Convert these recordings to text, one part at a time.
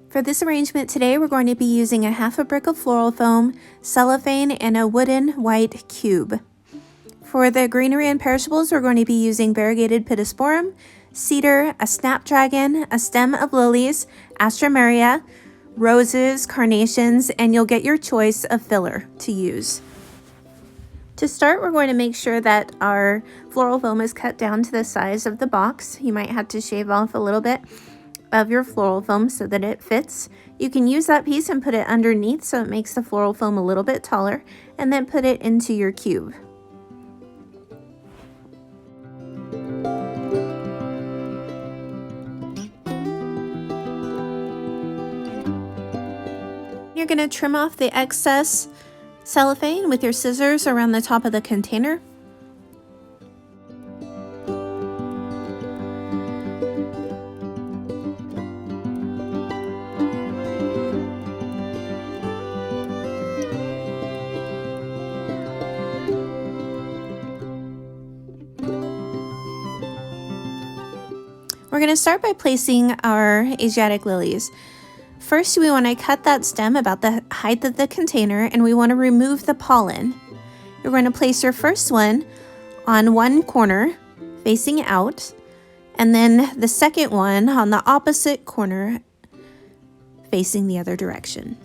For this arrangement today, we're going to be using a half a brick of floral foam, cellophane, and a wooden white cube. For the greenery and perishables, we're going to be using variegated pittosporum, cedar, a snapdragon, a stem of lilies, astramaria, roses, carnations, and you'll get your choice of filler to use. To start, we're going to make sure that our floral foam is cut down to the size of the box. You might have to shave off a little bit of your floral foam so that it fits. You can use that piece and put it underneath so it makes the floral foam a little bit taller, and then put it into your cube. You're going to trim off the excess cellophane with your scissors around the top of the container. We're going to start by placing our Asiatic lilies. First, we want to cut that stem about the height of the container, and we want to remove the pollen. You're going to place your first one on one corner facing out, and then the second one on the opposite corner facing the other direction.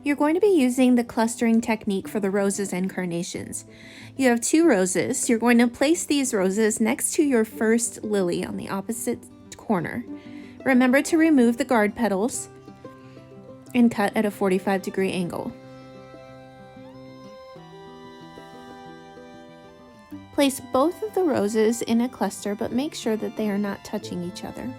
You're going to be using the clustering technique for the roses and carnations. You have 2 roses. You're going to place these roses next to your first lily on the opposite corner. Remember to remove the guard petals and cut at a 45-degree angle. Place both of the roses in a cluster, but make sure that they are not touching each other.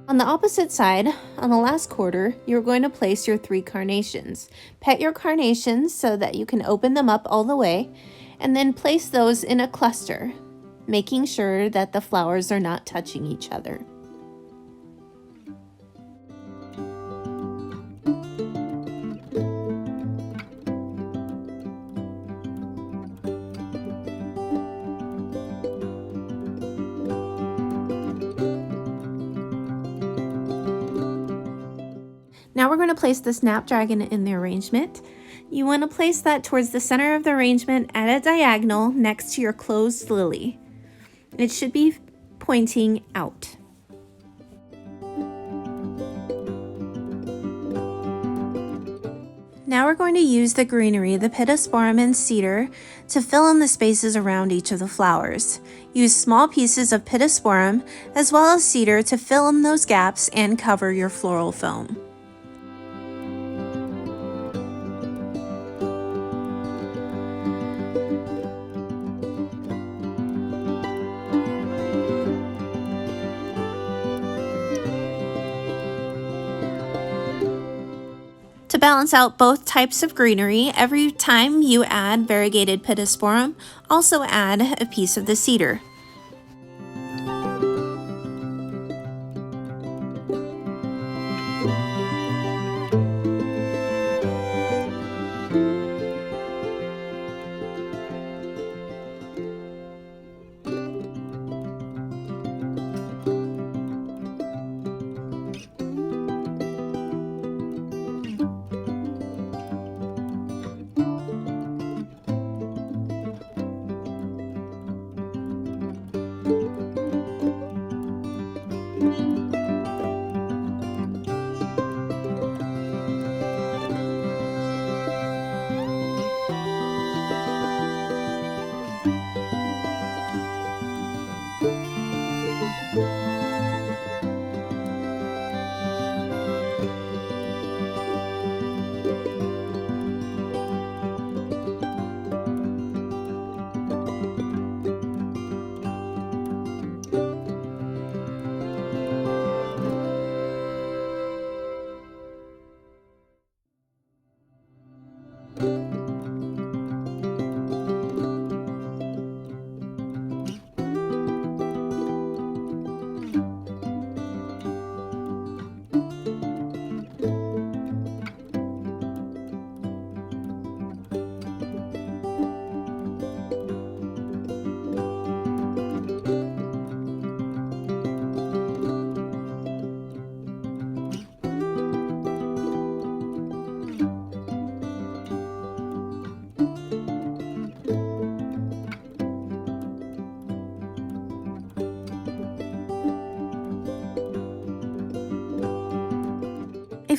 On the opposite side, on the last quarter, you're going to place your 3 carnations. Pet your carnations so that you can open them up all the way, and then place those in a cluster, making sure that the flowers are not touching each other. Now we're going to place the snapdragon in the arrangement. You want to place that towards the center of the arrangement at a diagonal next to your closed lily. It should be pointing out. Now we're going to use the greenery, the pittosporum and cedar, to fill in the spaces around each of the flowers. Use small pieces of pittosporum as well as cedar to fill in those gaps and cover your floral foam. To balance out both types of greenery, every time you add variegated pittosporum, also add a piece of the cedar.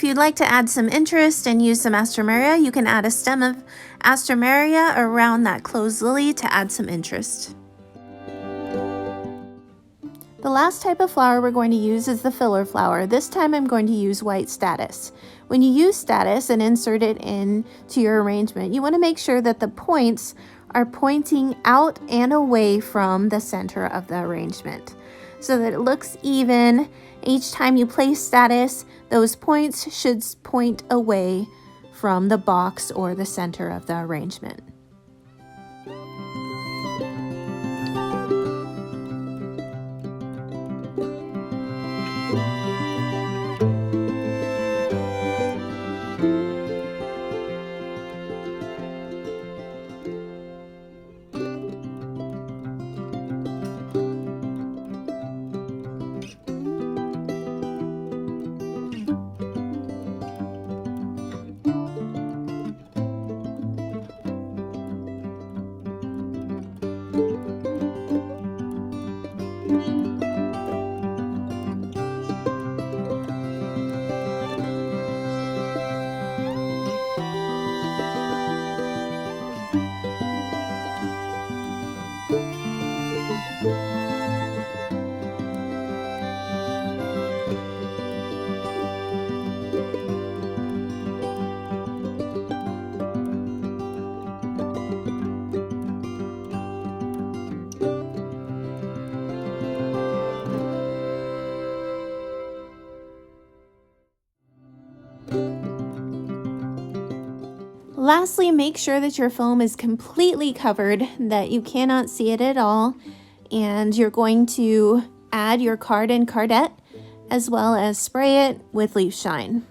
If you'd like to add some interest and use some Astromeria, you can add a stem of Astromeria around that closed lily to add some interest. The last type of flower we're going to use is the filler flower. This time I'm going to use white statice. When you use statice and insert it into your arrangement, you want to make sure that the points are pointing out and away from the center of the arrangement so that it looks even. Each time you place statice, those points should point away from the box or the center of the arrangement. Lastly, make sure that your foam is completely covered, that you cannot see it at all, and you're going to add your card and cardette as well as spray it with leaf shine.